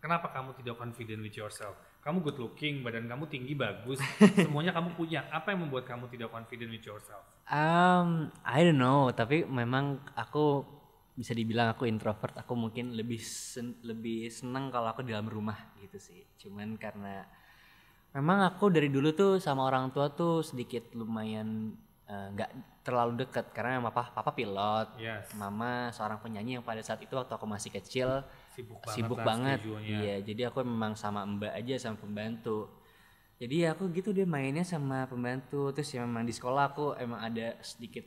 Kenapa kamu tidak confident with yourself? Kamu good looking, badan kamu tinggi, bagus, semuanya kamu punya. Apa yang membuat kamu tidak confident with yourself? I don't know, tapi memang aku bisa dibilang aku introvert. Aku mungkin lebih senang kalau aku di dalam rumah gitu sih. Cuman karena memang aku dari dulu tuh sama orang tua tuh sedikit lumayan nggak terlalu dekat karena papa pilot, Yes. mama seorang penyanyi yang pada saat itu waktu aku masih kecil Sibuk banget. schedule-nya. Iya, jadi aku memang sama mbak aja sama pembantu. Jadi aku gitu dia mainnya sama pembantu. Terus ya memang di sekolah aku emang ada sedikit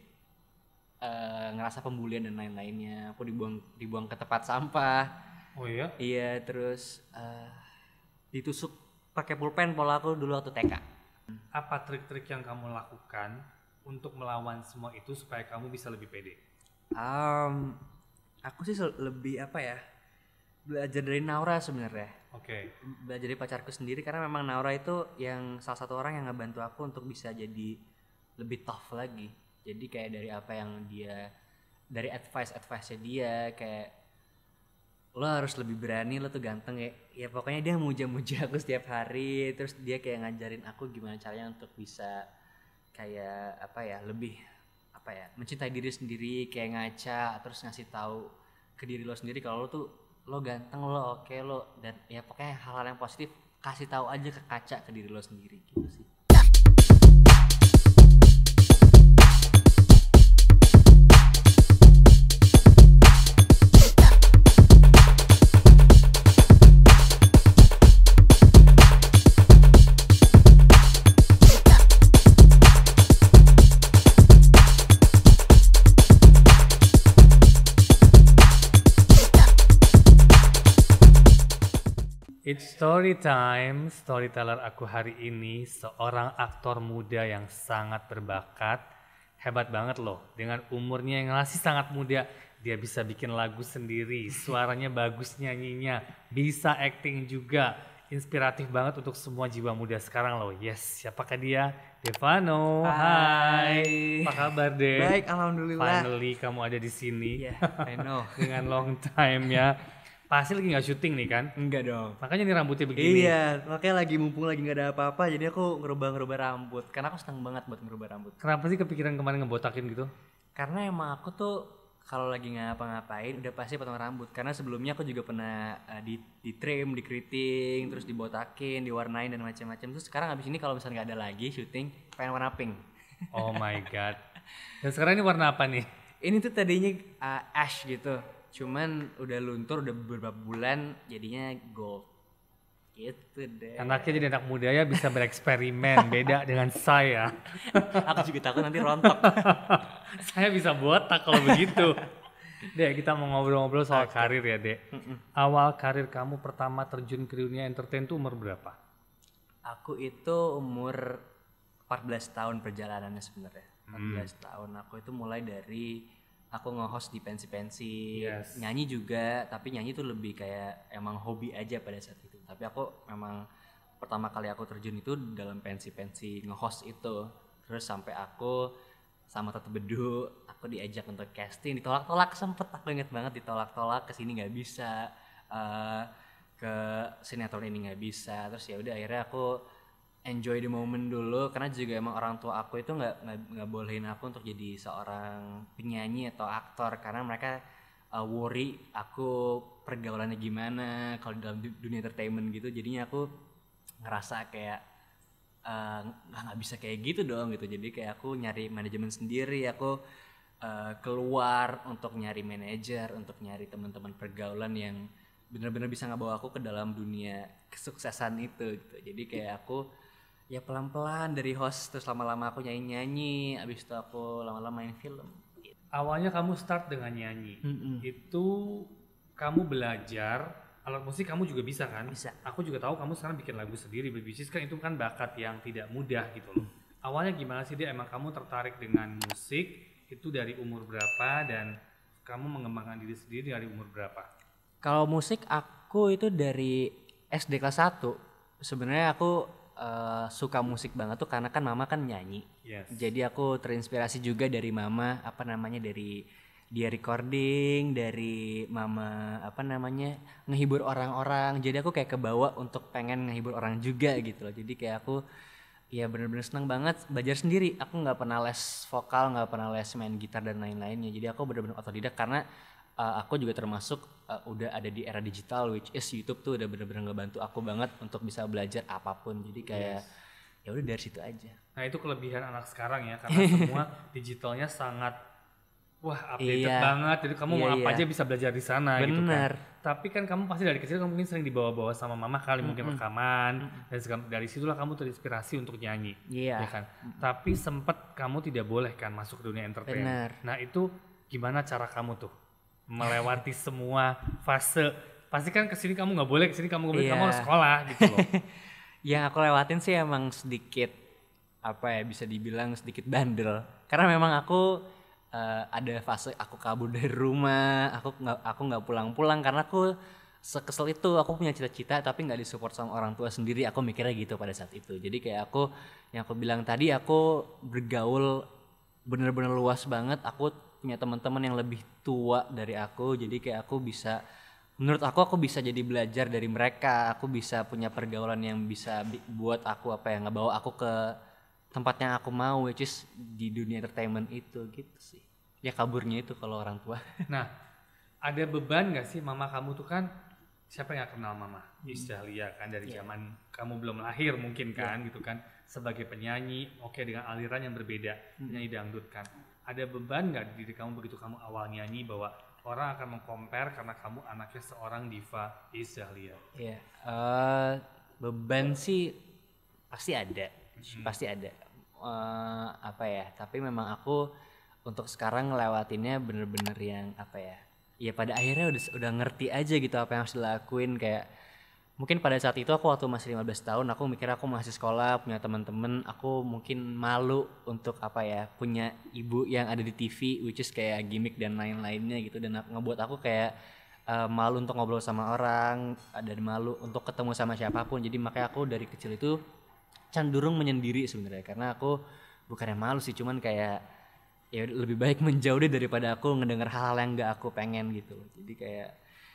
ngerasa pembulian dan lain-lainnya. Aku dibuang ke tempat sampah. Oh iya? Iya, terus ditusuk pakai pulpen pola aku dulu waktu TK. Apa trik-trik yang kamu lakukan untuk melawan semua itu supaya kamu bisa lebih pede? Aku sih lebih apa ya, belajar dari Naura sebenarnya. Oke. Belajar dari pacarku sendiri karena memang Naura itu yang salah satu orang yang ngebantu aku untuk bisa jadi lebih tough lagi. Jadi kayak dari apa yang dia, dari advice-nya dia, kayak lo harus lebih berani, lo tuh ganteng ya pokoknya dia muja-muja aku setiap hari. Terus dia kayak ngajarin aku gimana caranya untuk bisa kayak apa ya, lebih apa ya, mencintai diri sendiri, kayak ngaca terus ngasih tahu ke diri lo sendiri kalau lo tuh lo ganteng, lo oke, lo, dan ya pokoknya hal-hal yang positif kasih tahu aja ke kaca ke diri lo sendiri gitu sih. It's story time, storyteller aku hari ini seorang aktor muda yang sangat berbakat. Hebat banget loh, dengan umurnya yang masih sangat muda, dia bisa bikin lagu sendiri, suaranya bagus nyanyinya, bisa acting juga. Inspiratif banget untuk semua jiwa muda sekarang loh. Yes, siapakah dia? Devano. Hai. Apa kabar, De? Baik, alhamdulillah. Finally kamu ada di sini. Yeah, I know. Dengan long time ya. Pasti lagi gak syuting nih kan? Enggak dong. Makanya nih rambutnya begini. Iya, makanya lagi mumpung lagi nggak ada apa-apa, jadi aku ngerubah rambut. Karena aku seneng banget buat ngerubah rambut. Kenapa sih kepikiran kemarin ngebotakin gitu? Karena emang aku tuh kalau lagi ngapa-ngapain udah pasti potong rambut. Karena sebelumnya aku juga pernah di trim, di keriting, terus dibotakin, diwarnain dan macam-macam. Terus sekarang abis ini kalau misalnya nggak ada lagi syuting, pengen warna pink. Oh my god. Dan sekarang ini warna apa nih? Ini tuh tadinya ash gitu. Cuman udah luntur udah beberapa bulan jadinya gold. Gitu deh. Anaknya jadi anak muda ya bisa bereksperimen. Beda dengan saya. Aku juga takut nanti rontok. Saya bisa botak kalau begitu. Dek, kita mau ngobrol-ngobrol soal karir ya, Dek. Awal karir kamu pertama terjun ke dunia entertain tuh umur berapa? Aku itu umur 14 tahun perjalanannya sebenarnya. 14 tahun. Aku itu mulai dari aku nge-host di pensi-pensi, Yes. nyanyi juga, tapi nyanyi tuh lebih kayak emang hobi aja pada saat itu. Tapi aku memang pertama kali aku terjun itu dalam pensi-pensi nge-host itu. Terus sampai aku sama Tante Bedu, aku diajak untuk casting, ditolak-tolak sempet, aku inget banget ditolak-tolak, kesini nggak bisa, ke sinetron ini nggak bisa. Terus ya udah akhirnya aku enjoy the moment dulu karena juga emang orang tua aku itu nggak bolehin aku untuk jadi seorang penyanyi atau aktor karena mereka worry aku pergaulannya gimana kalau dalam dunia entertainment gitu. Jadinya aku ngerasa kayak nggak bisa kayak gitu dong gitu. Jadi kayak aku nyari manajemen sendiri, aku keluar untuk nyari manajer, untuk nyari teman-teman pergaulan yang benar-benar bisa ngebawa aku ke dalam dunia kesuksesan itu gitu. Jadi kayak aku ya pelan-pelan dari host, terus lama-lama aku nyanyi-nyanyi, abis itu aku lama-lama main film. Awalnya kamu start dengan nyanyi. Itu kamu belajar alat musik, kamu juga bisa kan? Bisa. Aku juga tahu kamu sekarang bikin lagu sendiri, berbisnis kan, itu kan bakat yang tidak mudah gitu loh. Awalnya gimana sih dia, emang kamu tertarik dengan musik itu dari umur berapa dan kamu mengembangkan diri sendiri dari umur berapa? Kalau musik aku itu dari SD kelas 1. Sebenarnya aku suka musik banget tuh karena kan mama kan nyanyi. Yes. Jadi aku terinspirasi juga dari mama, dari dia recording, dari mama apa namanya ngehibur orang-orang. Jadi aku kayak kebawa untuk pengen ngehibur orang juga gitu loh. Jadi kayak aku ya bener-bener seneng banget belajar sendiri. Aku nggak pernah les vokal, nggak pernah les main gitar dan lain-lainnya. Jadi aku bener-bener otodidak karena aku juga termasuk udah ada di era digital, which is YouTube tuh udah bener-bener ngebantu aku banget untuk bisa belajar apapun. Jadi kayak ya udah dari situ aja. Nah itu kelebihan anak sekarang ya, karena semua digitalnya sangat updated Iya. banget. Jadi kamu mau apa aja bisa belajar di sana gitu kan. Bener. Tapi kan kamu pasti dari kecil kamu mungkin sering dibawa-bawa sama mama kali, mungkin rekaman dan dari situlah kamu terinspirasi untuk nyanyi. Iya. Ya kan. Tapi sempat kamu tidak boleh kan masuk ke dunia entertain. Bener. Nah itu gimana cara kamu tuh melewati semua fase? Pasti kan kesini kamu nggak boleh, kesini kamu nggak boleh, kamu harus sekolah gitu loh. Yang aku lewatin sih emang sedikit apa ya, bisa dibilang sedikit bandel. Karena memang aku ada fase aku kabur dari rumah, aku nggak pulang-pulang karena aku sekesel itu. Aku punya cita-cita tapi nggak disupport sama orang tua sendiri. Aku mikirnya gitu pada saat itu. Jadi kayak aku yang aku bilang tadi, aku bergaul bener-bener luas banget. Aku punya teman-teman yang lebih tua dari aku. Jadi kayak aku bisa, menurut aku bisa jadi belajar dari mereka. Aku bisa punya pergaulan yang bisa buat aku apa ya, ngebawa aku ke tempat yang aku mau, which is di dunia entertainment itu gitu sih. Ya kaburnya itu kalau orang tua. Nah, ada beban gak sih mama kamu tuh kan, siapa yang gak kenal mama? Isdahlia kan dari zaman kamu belum lahir mungkin kan gitu kan, sebagai penyanyi, oke, dengan aliran yang berbeda, penyanyi dangdut kan. Ada beban gak di diri kamu begitu kamu awal nyanyi bahwa orang akan meng-compare karena kamu anaknya seorang diva Isdahlia? Iya, beban sih pasti ada, pasti ada. Apa ya? Tapi memang aku untuk sekarang ngelewatinnya bener-bener yang apa ya? Ya pada akhirnya udah ngerti aja gitu apa yang harus dilakuin. Kayak mungkin pada saat itu aku waktu masih 15 tahun, aku mikir aku masih sekolah, punya teman-teman, aku mungkin malu untuk apa ya, punya ibu yang ada di TV, which is kayak gimmick dan lain-lainnya gitu, dan ngebuat aku kayak malu untuk ngobrol sama orang, dan malu untuk ketemu sama siapapun. Jadi makanya aku dari kecil itu cenderung menyendiri sebenarnya, karena aku bukannya malu sih, cuman kayak ya lebih baik menjauh deh daripada aku ngedenger hal-hal yang gak aku pengen gitu. Jadi kayak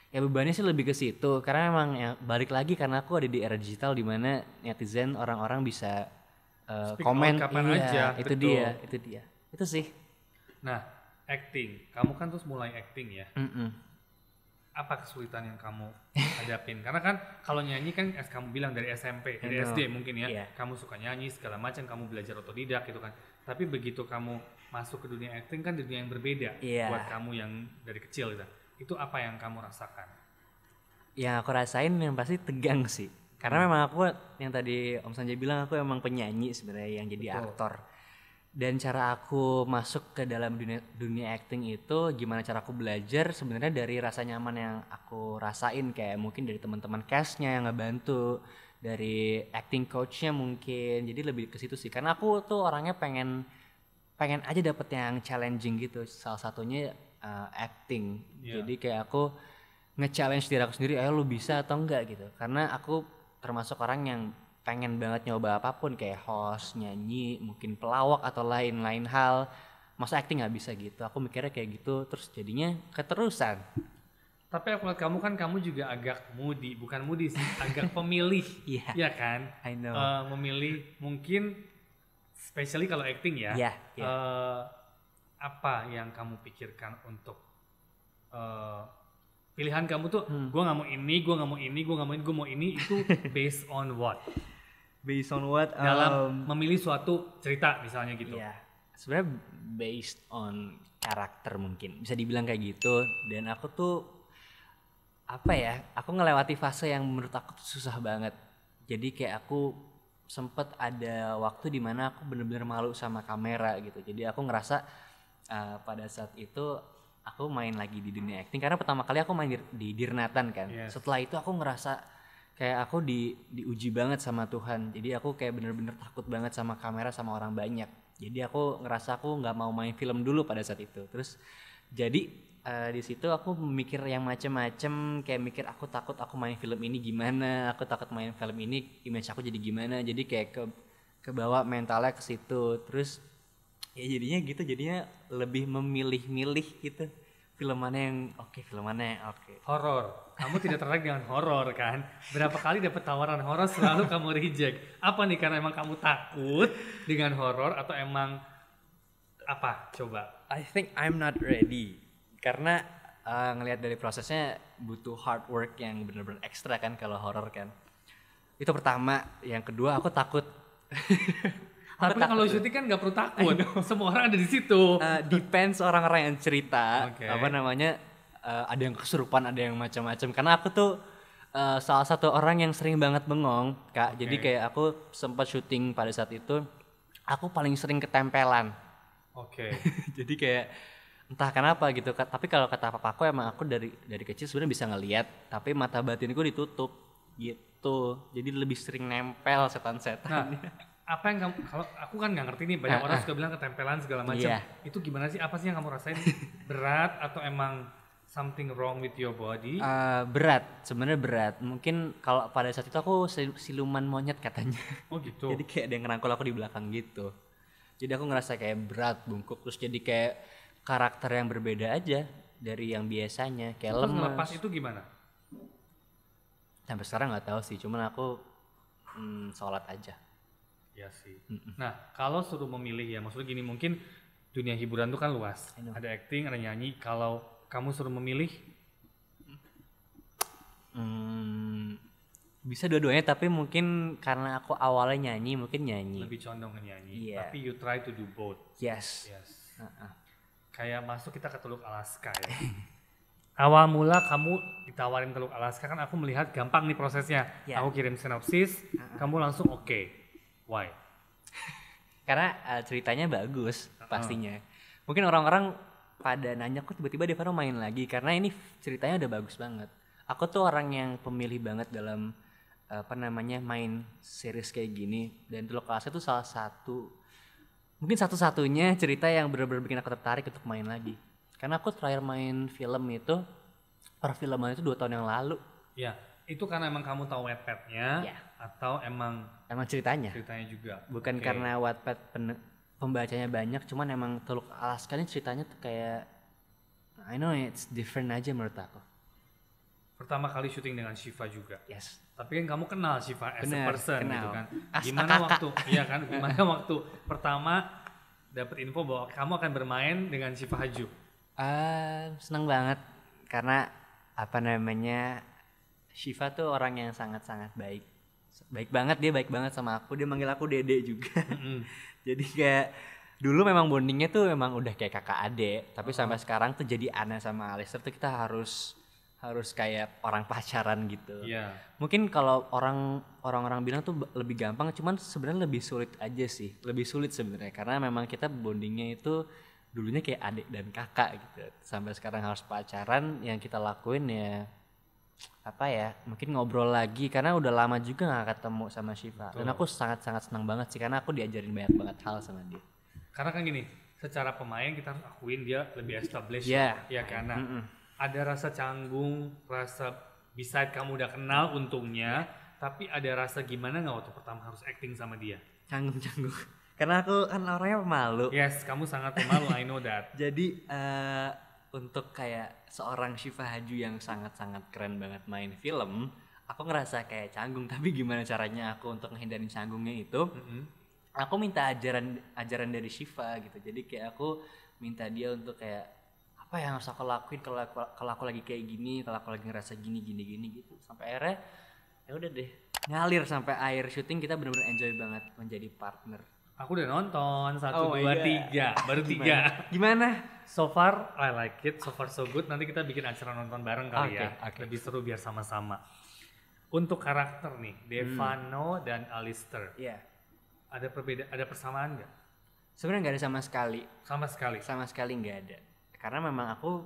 ya bebannya sih lebih ke situ, karena emang ya balik lagi karena aku ada di era digital di mana netizen, orang-orang bisa komen kapan aja, itu betul. dia itu sih. Nah, acting, kamu kan terus mulai acting ya. Apa kesulitan yang kamu hadapin? Karena kan kalau nyanyi kan kamu bilang dari SMP, dari SD mungkin ya, kamu suka nyanyi segala macam, kamu belajar otodidak gitu kan. Tapi begitu kamu masuk ke dunia acting kan dunia yang berbeda buat kamu yang dari kecil gitu. Itu apa yang kamu rasakan? Yang aku rasain yang pasti tegang sih. Karena memang aku yang tadi Om Sanjay bilang, aku emang penyanyi sebenarnya yang jadi aktor. Dan cara aku masuk ke dalam dunia acting itu, gimana cara aku belajar sebenarnya dari rasa nyaman yang aku rasain, kayak mungkin dari teman-teman castnya yang ngebantu, dari acting coachnya mungkin. Jadi lebih ke situ sih, karena aku tuh orangnya pengen aja dapet yang challenging gitu. Salah satunya acting. Jadi kayak aku nge-challenge diri aku sendiri, ayo lu bisa atau enggak gitu. Karena aku termasuk orang yang pengen banget nyoba apapun, kayak host, nyanyi, mungkin pelawak atau lain-lain hal. Masa acting gak bisa gitu? Aku mikirnya kayak gitu, terus jadinya keterusan. Tapi aku lihat kamu kan, kamu juga agak moody, bukan moody sih, agak pemilih. Iya kan? I know. Memilih mungkin, especially kalau acting ya. Apa yang kamu pikirkan untuk pilihan kamu tuh, gue gak mau ini, gue gak mau ini, gue gak mau ini, gue mau ini, itu based on what? Based on what? Dalam memilih suatu cerita misalnya gitu. Iya, sebenarnya based on karakter mungkin, bisa dibilang kayak gitu. Dan aku tuh apa ya, aku ngelewati fase yang menurut aku tuh susah banget. Jadi kayak aku sempet ada waktu dimana aku bener-bener malu sama kamera gitu. Jadi aku ngerasa pada saat itu aku main lagi di dunia acting, karena pertama kali aku main di Dirnatan kan. Setelah itu aku ngerasa kayak aku diuji banget sama Tuhan. Jadi aku kayak bener-bener takut banget sama kamera, sama orang banyak. Jadi aku ngerasa aku nggak mau main film dulu pada saat itu. Terus jadi di situ aku mikir yang macem-macem, kayak mikir aku takut aku main film ini gimana, aku takut main film ini image aku jadi gimana. Jadi kayak kebawa mentalnya ke situ. Terus ya jadinya gitu, jadinya lebih memilih-milih gitu. film mana yang oke, film mana yang oke. Horor. Kamu tidak tertarik dengan horor kan? Berapa kali dapat tawaran horor selalu kamu reject. Apa nih, karena emang kamu takut dengan horor atau emang apa? Coba. I think I'm not ready karena ngelihat dari prosesnya butuh hard work yang benar-benar ekstra kan kalau horor kan. Itu pertama. Yang kedua aku takut. Tapi kalau syuting kan nggak perlu takut. Semua orang ada di situ. Depends orang-orang yang cerita. Okay. Apa namanya? Ada yang kesurupan, ada yang macam-macam. Karena aku tuh salah satu orang yang sering banget bengong, Kak. Jadi kayak aku sempat syuting pada saat itu, aku paling sering ketempelan. Oke. Jadi kayak entah kenapa gitu. Tapi kalau kata papaku emang aku dari kecil sebenarnya bisa ngelihat, tapi mata batinku ditutup gitu. Jadi lebih sering nempel setan-setan. Nah, apa yang kamu, kalau aku kan nggak ngerti nih, banyak orang suka bilang ketempelan segala macam. Iya. Itu gimana sih? Apa sih yang kamu rasain? Berat atau emang something wrong with your body? Berat, sebenarnya berat. Mungkin kalau pada saat itu aku siluman monyet katanya. Oh gitu. Jadi kayak ada yang ngerangkul aku di belakang gitu. Jadi aku ngerasa kayak berat, bungkuk, terus jadi kayak karakter yang berbeda aja dari yang biasanya. Kayak Terus lemes. ngelepas itu gimana? Sampai sekarang nggak tahu sih, cuman aku sholat aja. Ya sih. Nah, kalau suruh memilih ya, maksudnya gini, mungkin dunia hiburan tuh kan luas. Ada acting, ada nyanyi. Kalau kamu suruh memilih, Bisa dua-duanya, tapi mungkin karena aku awalnya nyanyi, mungkin nyanyi. lebih condong ke nyanyi. Iya. Tapi you try to do both. Yes. Yes. Kayak masuk kita ke Teluk Alaska ya. Awal mula kamu ditawarin Teluk Alaska kan aku melihat gampang nih prosesnya. Ya. Aku kirim sinopsis, kamu langsung oke. Why? Karena ceritanya bagus pastinya. Mungkin orang-orang pada nanya kok tiba-tiba Devano main lagi, karena ini ceritanya udah bagus banget. Aku tuh orang yang pemilih banget dalam main series kayak gini, dan Teluk Alaska itu salah satu, mungkin satu-satunya cerita yang benar-benar bikin aku tertarik untuk main lagi. Karena aku terakhir main film itu, perfilman itu 2 tahun yang lalu. Ya, itu karena emang kamu tahu Wattpad-nya Ya. atau emang Emang ceritanya juga? bukan Oke. karena Wattpad pembacanya banyak, cuman emang Teluk Alaska ini ceritanya tuh kayak, I know it's different aja menurut aku. Pertama kali syuting dengan Shiva juga. Yes. Tapi kan kamu kenal Shiva as a Bener, person kenal. gitu kan. As a Gimana kakak. waktu iya kan? Gimana waktu pertama dapat info bahwa kamu akan bermain dengan Shiva Haju? Senang banget karena Shiva tuh orang yang sangat-sangat baik. Baik banget, dia baik banget sama aku. Dia manggil aku Dede juga. Jadi kayak dulu memang bondingnya tuh memang udah kayak kakak adik, tapi sampai sekarang tuh jadi Ana sama Alistair tuh kita harus kayak orang pacaran gitu. Iya. Mungkin kalau orang-orang bilang tuh lebih gampang, cuman sebenarnya lebih sulit aja sih. Lebih sulit sebenarnya karena memang kita bondingnya itu dulunya kayak adik dan kakak gitu. Sampai sekarang harus pacaran, yang kita lakuin ya mungkin ngobrol lagi karena udah lama juga gak ketemu sama Shiva. Dan aku sangat-sangat senang banget sih karena aku diajarin banyak banget hal sama dia. Karena kan gini, secara pemain kita harus akuin dia lebih established. Iya. Ya karena ada rasa canggung, rasa beside kamu udah kenal untungnya, tapi ada rasa gimana nggak waktu pertama harus acting sama dia? Canggung. Karena aku kan orangnya pemalu. Yes, kamu sangat pemalu, I know that. Jadi untuk kayak seorang Shiva Haju yang sangat-sangat keren banget main film, aku ngerasa kayak canggung. Tapi gimana caranya aku untuk ngehindarin canggungnya itu? Aku minta ajaran dari Shiva gitu. Jadi kayak aku minta dia untuk kayak apa yang harus aku lakuin kalau aku lagi kayak gini, kalau aku lagi ngerasa gini gitu. Sampai akhirnya ya udah deh, ngalir sampai akhir syuting kita benar-benar enjoy banget menjadi partner. Aku udah nonton 1, Oh 2, 3, baru 3. Gimana? So far I like it, so far so good. Nanti kita bikin acara nonton bareng kali ya. Oke. Lebih seru biar sama-sama. Untuk karakter nih, Devano dan Alistair. Iya. Ada persamaan nggak? Sebenarnya nggak ada sama sekali. Sama sekali Nggak ada. Karena memang aku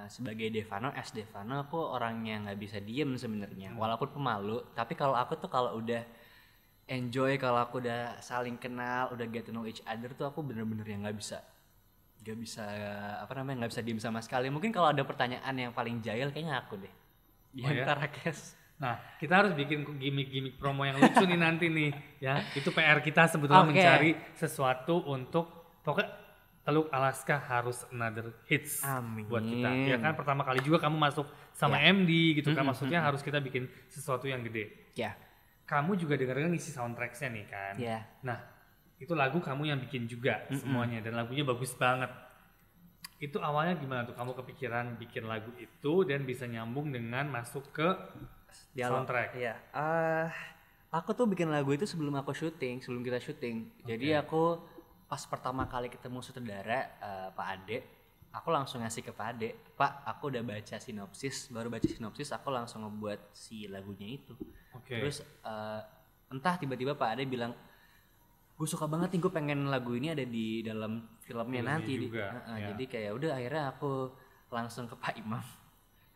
sebagai Devano, aku orang yang nggak bisa diem sebenarnya. Walaupun pemalu, tapi kalau aku tuh kalau udah enjoy, kalau aku udah saling kenal, udah get to know each other tuh aku bener-bener yang nggak bisa diem sama sekali. Mungkin kalau ada pertanyaan yang paling jahil kayaknya aku deh di antara cast. Nah, kita harus bikin gimmick promo yang lucu nih nanti nih ya. Itu PR kita sebetulnya mencari sesuatu untuk pokoknya Teluk Alaska harus another hits Amin. buat kita. Ya kan pertama kali juga kamu masuk sama MD gitu kan, maksudnya harus kita bikin sesuatu yang gede. Ya. Kamu juga dengar-dengar ngisi soundtrack-nya nih kan. Ya. Nah, itu lagu kamu yang bikin juga semuanya dan lagunya bagus banget. Itu awalnya gimana tuh kamu kepikiran bikin lagu itu dan bisa nyambung dengan masuk ke soundtrack? Iya. Aku tuh bikin lagu itu sebelum kita syuting. Jadi aku pas pertama kali ketemu sutradara Pak Ade, aku langsung ngasih ke Pak Ade, Pak, aku udah baca sinopsis, baru baca sinopsis aku langsung ngebuat si lagunya itu. Terus entah tiba-tiba Pak Ade bilang, gue suka banget nih, gue pengen lagu ini ada di dalam filmnya nanti. Jadi kayak udah akhirnya aku langsung ke Pak Imam.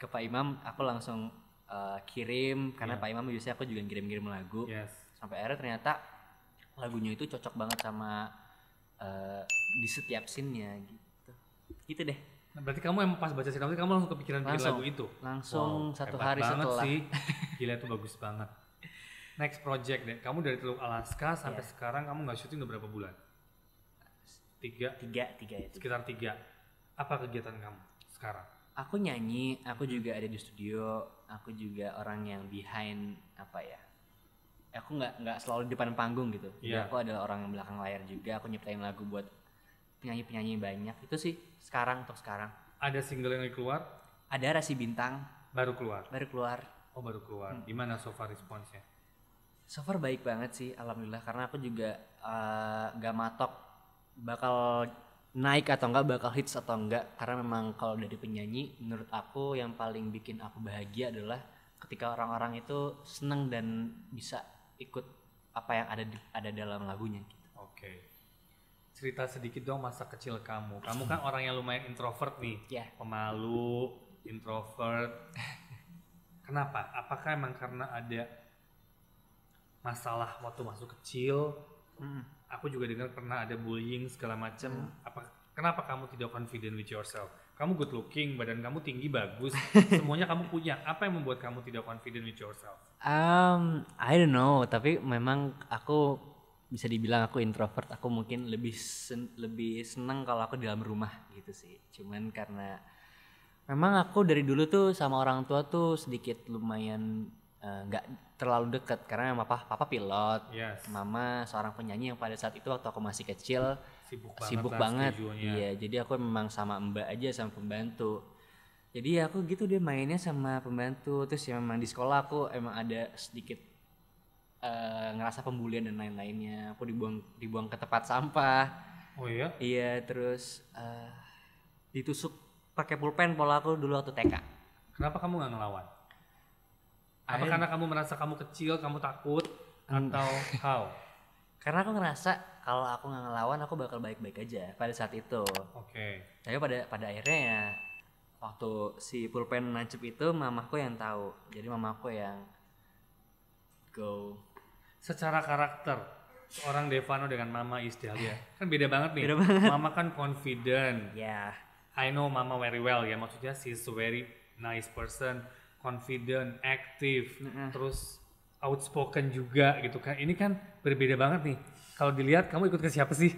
Ke Pak Imam aku langsung kirim karena Pak Imam biasanya aku juga kirim-kirim lagu. Sampai akhirnya ternyata lagunya itu cocok banget sama di setiap scene-nya gitu. Gitu deh. Nah, berarti kamu emang pas baca sinopsis kamu langsung kepikiran bikin lagu itu? Langsung satu hari setelah. Sih. Gila, itu bagus banget. Next project deh, kamu dari Teluk Alaska sampai sekarang kamu nggak syuting udah berapa bulan? Tiga itu. Sekitar 3. Apa kegiatan kamu sekarang? Aku nyanyi, aku juga ada di studio, aku juga orang yang behind aku nggak selalu di depan panggung gitu. Jadi aku adalah orang yang belakang layar juga. Aku nyiptain lagu buat penyanyi banyak. Itu sih untuk sekarang. Ada single yang keluar? Ada Rasi Bintang. Baru keluar. Oh, baru keluar. Gimana so far responsnya? So far baik banget sih, alhamdulillah. Karena aku juga nggak matok bakal naik atau enggak, bakal hits atau enggak. Karena memang kalau dari penyanyi, menurut aku yang paling bikin aku bahagia adalah ketika orang-orang itu seneng dan bisa ikut apa yang ada dalam lagunya gitu. Cerita sedikit dong masa kecil kamu. Kamu kan orang yang lumayan introvert nih. Pemalu, introvert. Kenapa? Apakah emang karena ada masalah waktu masuk kecil? Aku juga dengar pernah ada bullying segala macam. Kenapa kamu tidak confident with yourself? Kamu good looking, badan kamu tinggi, bagus, semuanya kamu punya. Apa yang membuat kamu tidak confident with yourself? I don't know, tapi memang aku bisa dibilang aku introvert. Aku mungkin lebih seneng kalau aku di dalam rumah gitu sih. Cuman karena memang aku dari dulu tuh sama orang tua tuh sedikit lumayan nggak terlalu dekat karena papa pilot, mama seorang penyanyi yang pada saat itu waktu aku masih kecil sibuk banget. Iya, jadi aku memang sama mbak aja, sama pembantu. Jadi aku gitu dia mainnya sama pembantu. Terus ya memang di sekolah aku emang ada sedikit ngerasa pembulian dan lain-lainnya. Aku dibuang ke tempat sampah. Oh iya? Iya, terus ditusuk pakai pulpen pola aku dulu waktu TK. Kenapa kamu nggak ngelawan? Apa karena kamu merasa kamu kecil, kamu takut, atau how? Karena aku ngerasa kalau aku nggak ngelawan aku bakal baik-baik aja pada saat itu. Tapi pada akhirnya ya waktu si pulpen nancep itu mamaku yang tahu. Jadi mamaku yang go. Secara karakter seorang Devano dengan Mama Isdalia kan beda banget nih. Mama kan confident. I know Mama very well ya, maksudnya she's a very nice person, confident, aktif, terus outspoken juga gitu kan. Ini kan berbeda banget nih. Kalau dilihat kamu ikut ke siapa sih?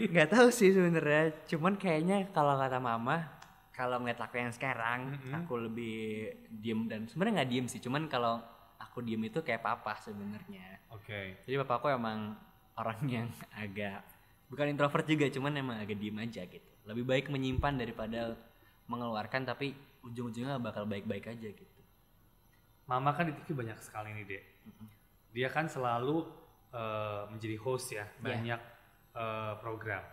Gak tahu sih sebenarnya. Cuman kayaknya kalau kata mama, kalau ngeliat aku yang sekarang, aku lebih diem dan sebenarnya nggak diem sih. Cuman kalau aku diem itu kayak papa sebenarnya. Jadi papaku emang orang yang agak bukan introvert juga, cuman emang agak diem aja gitu. Lebih baik menyimpan daripada mengeluarkan, tapi ujung-ujungnya bakal baik-baik aja gitu. Mama kan di TV banyak sekali nih Dek. Dia kan selalu menjadi host ya, banyak program.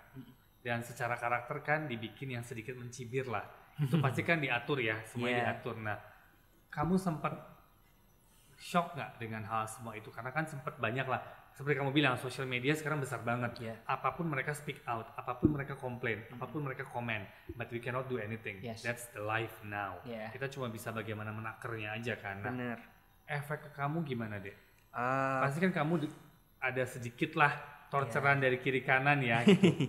Dan secara karakter kan dibikin yang sedikit mencibir lah. Itu pasti kan diatur ya, semuanya diatur. Nah, kamu sempat shock nggak dengan hal semua itu? Karena kan sempat banyak lah, seperti kamu bilang, sosial media sekarang besar banget. Apapun mereka speak out, apapun mereka komplain, apapun mereka komen, but we cannot do anything. That's the life now. Kita cuma bisa bagaimana menakernya aja kan. Nah, efek ke kamu gimana Dek? Pasti kan kamu ada sedikit lah torturan dari kiri kanan ya. Gitu.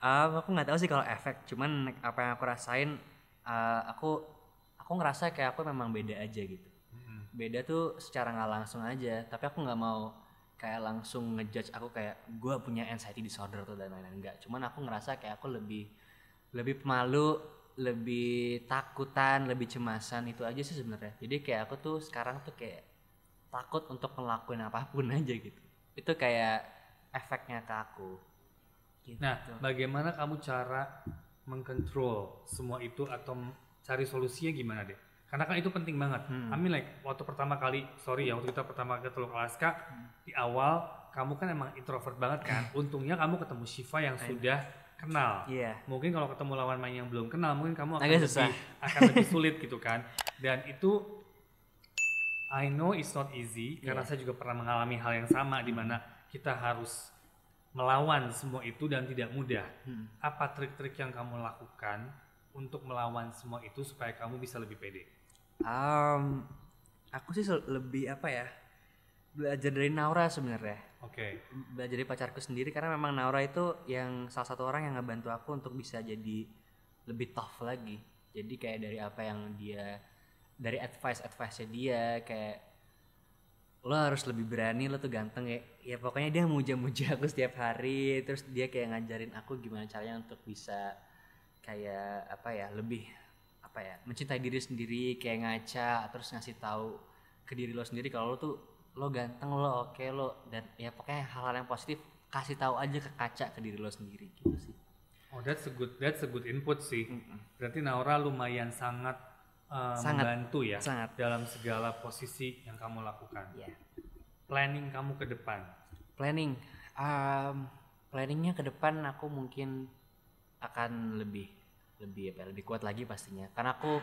Aku nggak tahu sih kalau efek, cuman apa yang aku rasain, aku ngerasa kayak aku memang beda aja gitu. Beda tuh secara nggak langsung aja, tapi aku nggak mau kayak langsung ngejudge aku kayak gue punya anxiety disorder tuh dan lain-lain, enggak. Cuman aku ngerasa kayak aku lebih pemalu, lebih takutan, lebih cemasan, itu aja sih sebenarnya. Jadi kayak aku tuh sekarang tuh kayak takut untuk ngelakuin apapun aja gitu. Itu kayak efeknya ke aku. Gitu. Nah, bagaimana kamu cara mengkontrol semua itu atau cari solusinya gimana deh? Karena kan itu penting banget. I mean like waktu pertama kali, waktu kita pertama ke Teluk Alaska, di awal kamu kan emang introvert banget kan. Untungnya kamu ketemu Shiva yang sudah kenal. Mungkin kalau ketemu lawan main yang belum kenal, mungkin kamu akan lebih sulit gitu kan. Dan itu I know it's not easy karena saya juga pernah mengalami hal yang sama di mana kita harus melawan semua itu dan tidak mudah. Apa trik-trik yang kamu lakukan untuk melawan semua itu supaya kamu bisa lebih pede? Aku sih lebih apa ya, belajar dari Naura sebenarnya. Belajar dari pacarku sendiri karena memang Naura itu yang salah satu orang yang ngebantu aku untuk bisa jadi lebih tough lagi. Jadi kayak dari apa yang dia, dari advice-nya dia, kayak lo harus lebih berani, lo tuh ganteng ya pokoknya dia muja-muja aku setiap hari. Terus dia kayak ngajarin aku gimana caranya untuk bisa kayak apa ya, lebih apa ya, mencintai diri sendiri, kayak ngaca terus ngasih tahu ke diri lo sendiri kalau lo tuh lo ganteng, lo oke, lo, dan ya pokoknya hal-hal yang positif kasih tahu aja ke kaca ke diri lo sendiri gitu sih. Oh, that's a good input sih. Berarti Naura lumayan sangat membantu ya dalam segala posisi yang kamu lakukan. Planning kamu ke depan? Planningnya ke depan aku mungkin akan lebih kuat lagi pastinya. Karena aku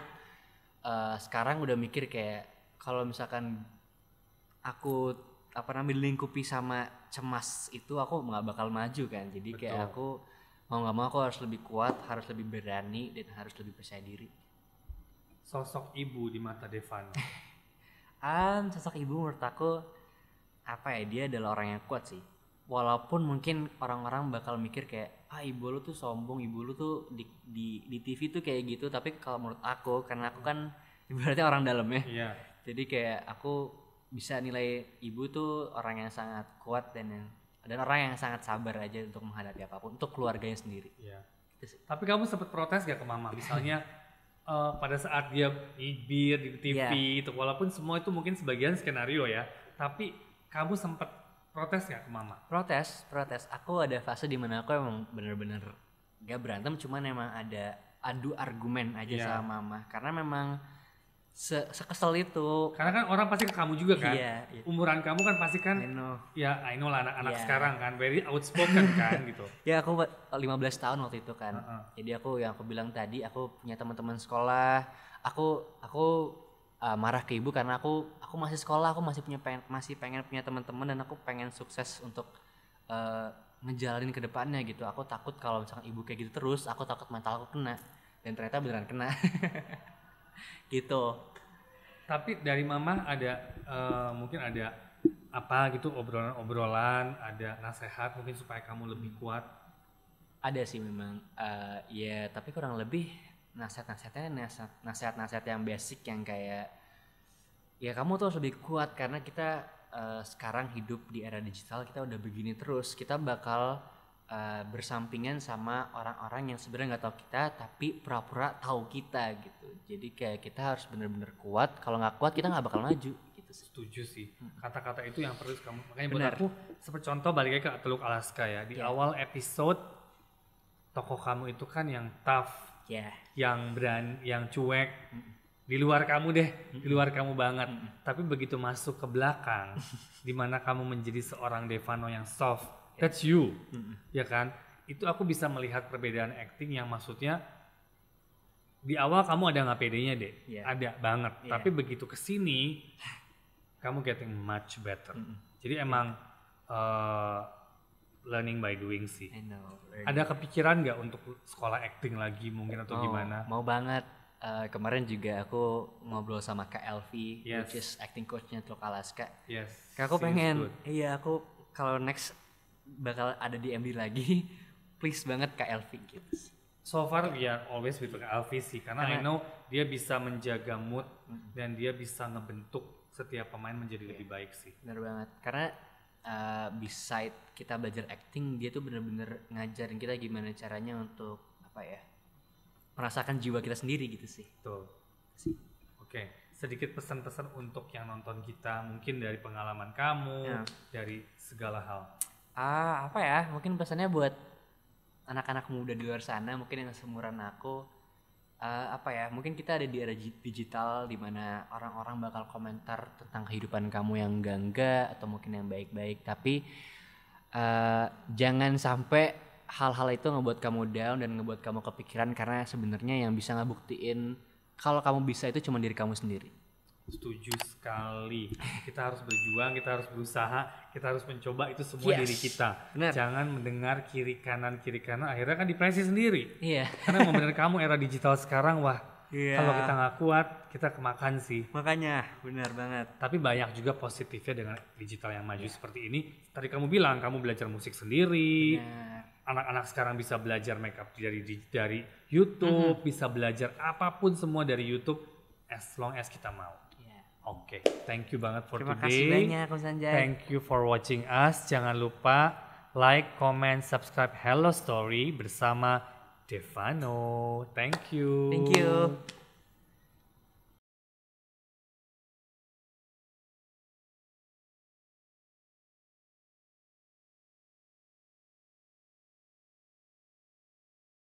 sekarang udah mikir kayak kalau misalkan aku dilingkupi sama cemas itu, aku nggak bakal maju kan. Jadi kayak aku mau nggak mau aku harus lebih kuat, harus lebih berani, dan harus lebih percaya diri. Sosok ibu di mata Devano? Sosok ibu menurut aku apa ya, dia adalah orang yang kuat sih. Walaupun mungkin orang-orang bakal mikir kayak ibu lu tuh sombong, ibu lu tuh di TV tuh kayak gitu, tapi kalau menurut aku, karena aku kan ibaratnya orang dalam ya. Jadi kayak aku bisa nilai ibu tuh orang yang sangat kuat dan orang yang sangat sabar aja untuk menghadapi apapun, untuk keluarganya sendiri. Tapi kamu sempat protes gak ke mama? Misalnya pada saat dia ibir di TV itu, walaupun semua itu mungkin sebagian skenario ya, tapi kamu sempat protes gak ke mama? Protes. Aku ada fase dimana aku emang bener-bener gak berantem, cuman emang ada adu argumen aja sama mama, karena memang sekesel itu. Karena kan orang pasti ke kamu juga kan. Umuran kamu kan pasti kan. I know lah anak-anak sekarang kan very outspoken kan gitu. Aku 15 tahun waktu itu kan. Jadi aku bilang tadi, aku punya teman-teman sekolah. Aku marah ke ibu karena aku masih sekolah, aku masih pengen punya teman-teman, dan aku pengen sukses untuk ngejalanin ke depannya gitu. Aku takut kalau misalkan ibu kayak gitu terus, aku takut mental aku kena, dan ternyata beneran kena. Gitu. Tapi dari mama ada mungkin ada apa gitu, obrolan, ada nasihat mungkin supaya kamu lebih kuat? Ada sih memang, tapi kurang lebih nasihat yang basic, yang kayak ya kamu tuh harus lebih kuat karena kita sekarang hidup di era digital, kita udah begini terus, kita bakal bersampingan sama orang-orang yang sebenarnya nggak tahu kita tapi pura-pura tahu kita gitu. Jadi kayak kita harus bener-bener kuat, kalau nggak kuat kita nggak bakal maju gitu. Setuju sih, kata-kata itu yang perlu kamu, makanya buat aku seperti contoh balik lagi ke Teluk Alaska ya, di awal episode tokoh kamu itu kan yang tough, yang berani, yang cuek, di luar kamu deh, di luar kamu banget. Tapi begitu masuk ke belakang di mana kamu menjadi seorang Devano yang soft, that's you, ya kan? Itu aku bisa melihat perbedaan acting yang maksudnya di awal kamu ada nggak pedenya deh, ada banget. Tapi begitu kesini, kamu getting much better. Jadi emang learning by doing sih. Ada kepikiran nggak untuk sekolah acting lagi mungkin atau gimana? Mau banget. Kemarin juga aku ngobrol sama Kak Elvi, which is acting coachnya Teluk Alaska. Kak, aku pengen, aku kalau next bakal ada di MD lagi, please banget Kak Elvi gitu. So far we are always with Kak Elvi sih, karena I know dia bisa menjaga mood dan dia bisa ngebentuk setiap pemain menjadi lebih baik sih. Benar banget, karena beside kita belajar acting, dia tuh bener-bener ngajarin kita gimana caranya untuk apa ya, merasakan jiwa kita sendiri gitu sih. Betul. Oke, sedikit pesan-pesan untuk yang nonton kita, mungkin dari pengalaman kamu, dari segala hal. Apa ya, mungkin pesannya buat anak-anak muda di luar sana, mungkin yang seumuran aku, apa ya, mungkin kita ada di era digital di mana orang-orang bakal komentar tentang kehidupan kamu yang enggak atau mungkin yang baik-baik, tapi jangan sampai hal-hal itu ngebuat kamu down dan ngebuat kamu kepikiran, karena sebenarnya yang bisa ngebuktiin kalau kamu bisa itu cuma diri kamu sendiri. Setuju sekali. Kita harus berjuang, kita harus berusaha, kita harus mencoba itu semua diri kita. Bener. Jangan mendengar kiri kanan akhirnya kan depresi sendiri. Iya. Karena mau bener kamu era digital sekarang, wah kalau kita nggak kuat kita kemakan sih. Makanya benar banget. Tapi banyak juga positifnya dengan digital yang maju seperti ini. Tadi kamu bilang kamu belajar musik sendiri. Anak-anak sekarang bisa belajar makeup dari YouTube, bisa belajar apapun semua dari YouTube as long as kita mau. Oke, thank you banget for Terima today. kasih banyak, Om Sanjay. Thank you for watching us. Jangan lupa like, comment, subscribe Hello Story bersama Devano. Thank you. Thank you.